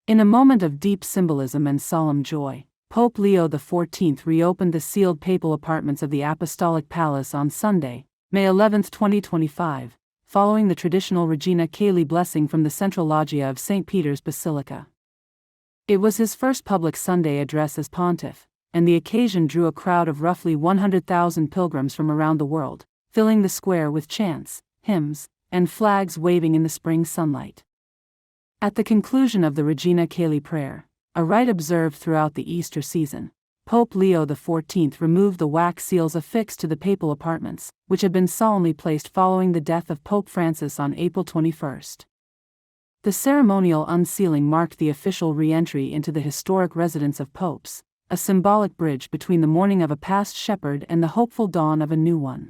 In a moment of deep symbolism and solemn joy, Pope Leo XIV reopened the sealed papal apartments of the Apostolic Palace on Sunday, May 11, 2025, following the traditional Regina Caeli blessing from the Central Loggia of St. Peter's Basilica. It was his first public Sunday address as pontiff, and the occasion drew a crowd of roughly 100,000 pilgrims from around the world, filling the square with chants, hymns, and flags waving in the spring sunlight. At the conclusion of the Regina Caeli prayer, a rite observed throughout the Easter season, Pope Leo XIV removed the wax seals affixed to the papal apartments, which had been solemnly placed following the death of Pope Francis on April 21. The ceremonial unsealing marked the official re-entry into the historic residence of popes, a symbolic bridge between the mourning of a past shepherd and the hopeful dawn of a new one.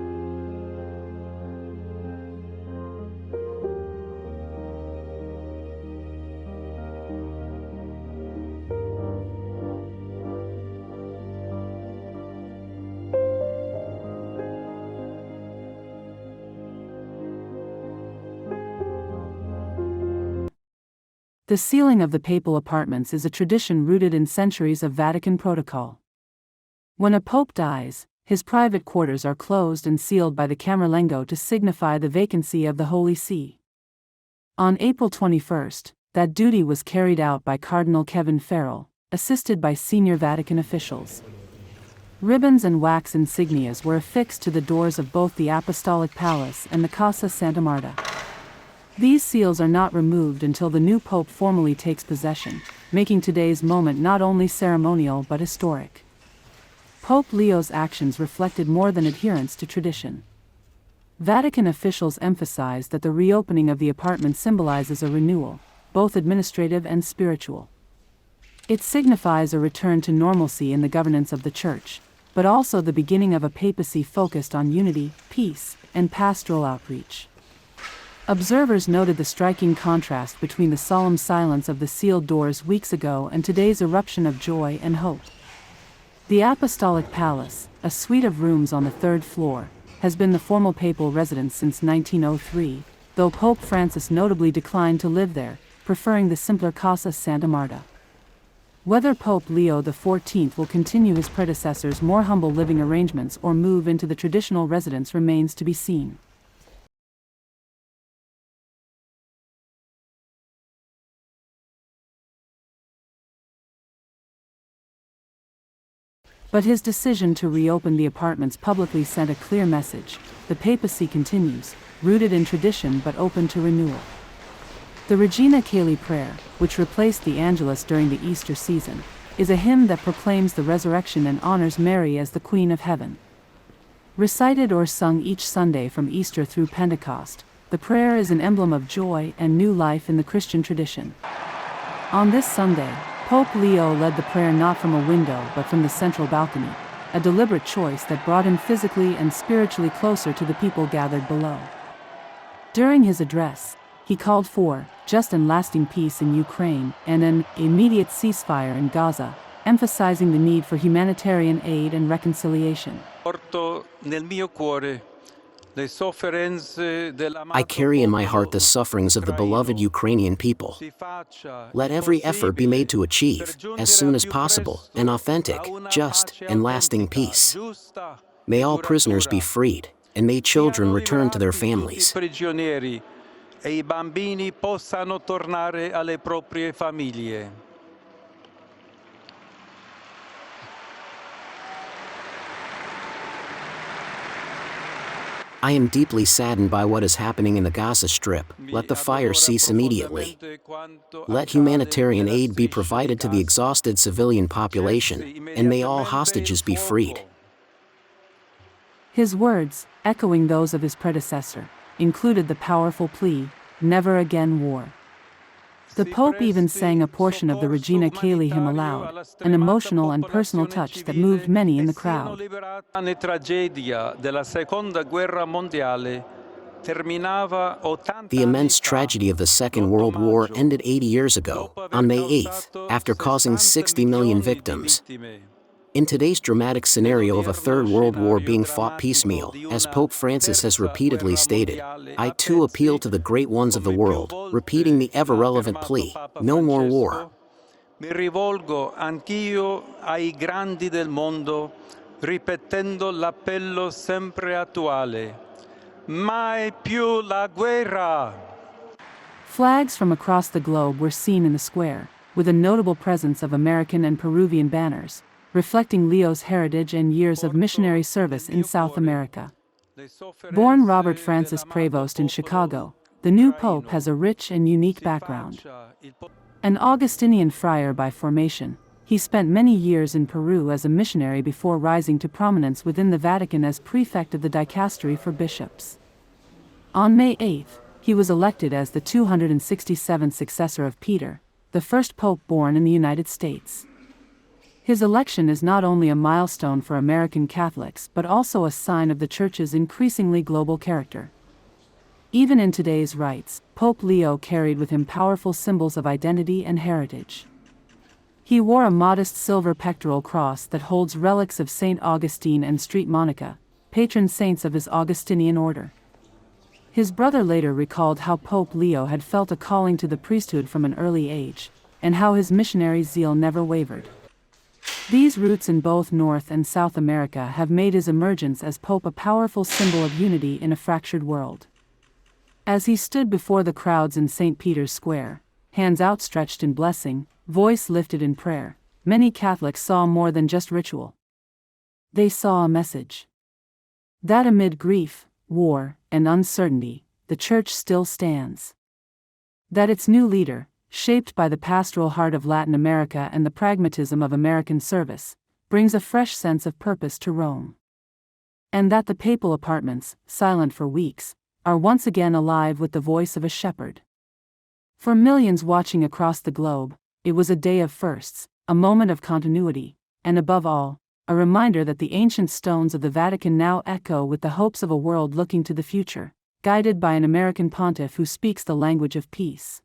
The sealing of the papal apartments is a tradition rooted in centuries of Vatican protocol. When a pope dies, his private quarters are closed and sealed by the Camerlengo to signify the vacancy of the Holy See. On April 21, that duty was carried out by Cardinal Kevin Farrell, assisted by senior Vatican officials. Ribbons and wax insignias were affixed to the doors of both the Apostolic Palace and the Casa Santa Marta. These seals are not removed until the new pope formally takes possession, making today's moment not only ceremonial but historic. Pope Leo's actions reflected more than adherence to tradition. Vatican officials emphasized that the reopening of the apartment symbolizes a renewal, both administrative and spiritual. It signifies a return to normalcy in the governance of the Church, but also the beginning of a papacy focused on unity, peace, and pastoral outreach. Observers noted the striking contrast between the solemn silence of the sealed doors weeks ago and today's eruption of joy and hope. The Apostolic Palace, a suite of rooms on the third floor, has been the formal papal residence since 1903, though Pope Francis notably declined to live there, preferring the simpler Casa Santa Marta. Whether Pope Leo XIV will continue his predecessor's more humble living arrangements or move into the traditional residence remains to be seen. But his decision to reopen the apartments publicly sent a clear message: the papacy continues, rooted in tradition but open to renewal. The Regina Caeli prayer, which replaced the Angelus during the Easter season, is a hymn that proclaims the resurrection and honors Mary as the Queen of Heaven. Recited or sung each Sunday from Easter through Pentecost, the prayer is an emblem of joy and new life in the Christian tradition. On this Sunday, Pope Leo led the prayer not from a window but from the central balcony, a deliberate choice that brought him physically and spiritually closer to the people gathered below. During his address, he called for just and lasting peace in Ukraine and an immediate ceasefire in Gaza, emphasizing the need for humanitarian aid and reconciliation. I carry in my heart the sufferings of the beloved Ukrainian people. Let every effort be made to achieve, as soon as possible, an authentic, just, and lasting peace. May all prisoners be freed, and may children return to their families. I am deeply saddened by what is happening in the Gaza Strip. Let the fire cease immediately. Let humanitarian aid be provided to the exhausted civilian population, and may all hostages be freed. His words, echoing those of his predecessor, included the powerful plea, "Never again war." The Pope even sang a portion of the Regina Caeli hymn aloud, an emotional and personal touch that moved many in the crowd. The immense tragedy of the Second World War ended 80 years ago, on May 8, after causing 60 million victims. In today's dramatic scenario of a Third World War being fought piecemeal, as Pope Francis has repeatedly stated, I too appeal to the great ones of the world, repeating the ever-relevant plea, no more war. Mi rivolgo anch'io ai grandi del mondo, ripetendo l'appello sempre attuale. Mai più la guerra! Flags from across the globe were seen in the square, with a notable presence of American and Peruvian banners, reflecting Leo's heritage and years of missionary service in South America. Born Robert Francis Prevost in Chicago, the new pope has a rich and unique background. An Augustinian friar by formation, he spent many years in Peru as a missionary before rising to prominence within the Vatican as prefect of the dicastery for bishops. On May 8, he was elected as the 267th successor of Peter, the first pope born in the United States. His election is not only a milestone for American Catholics but also a sign of the Church's increasingly global character. Even in today's rites, Pope Leo carried with him powerful symbols of identity and heritage. He wore a modest silver pectoral cross that holds relics of Saint Augustine and St. Monica, patron saints of his Augustinian order. His brother later recalled how Pope Leo had felt a calling to the priesthood from an early age, and how his missionary zeal never wavered. These roots in both North and South America have made his emergence as Pope a powerful symbol of unity in a fractured world. As he stood before the crowds in St. Peter's Square, hands outstretched in blessing, voice lifted in prayer, many Catholics saw more than just ritual. They saw a message. That amid grief, war, and uncertainty, the Church still stands. That its new leader, shaped by the pastoral heart of Latin America and the pragmatism of American service, brings a fresh sense of purpose to Rome. And that the papal apartments, silent for weeks, are once again alive with the voice of a shepherd. For millions watching across the globe, it was a day of firsts, a moment of continuity, and above all, a reminder that the ancient stones of the Vatican now echo with the hopes of a world looking to the future, guided by an American pontiff who speaks the language of peace.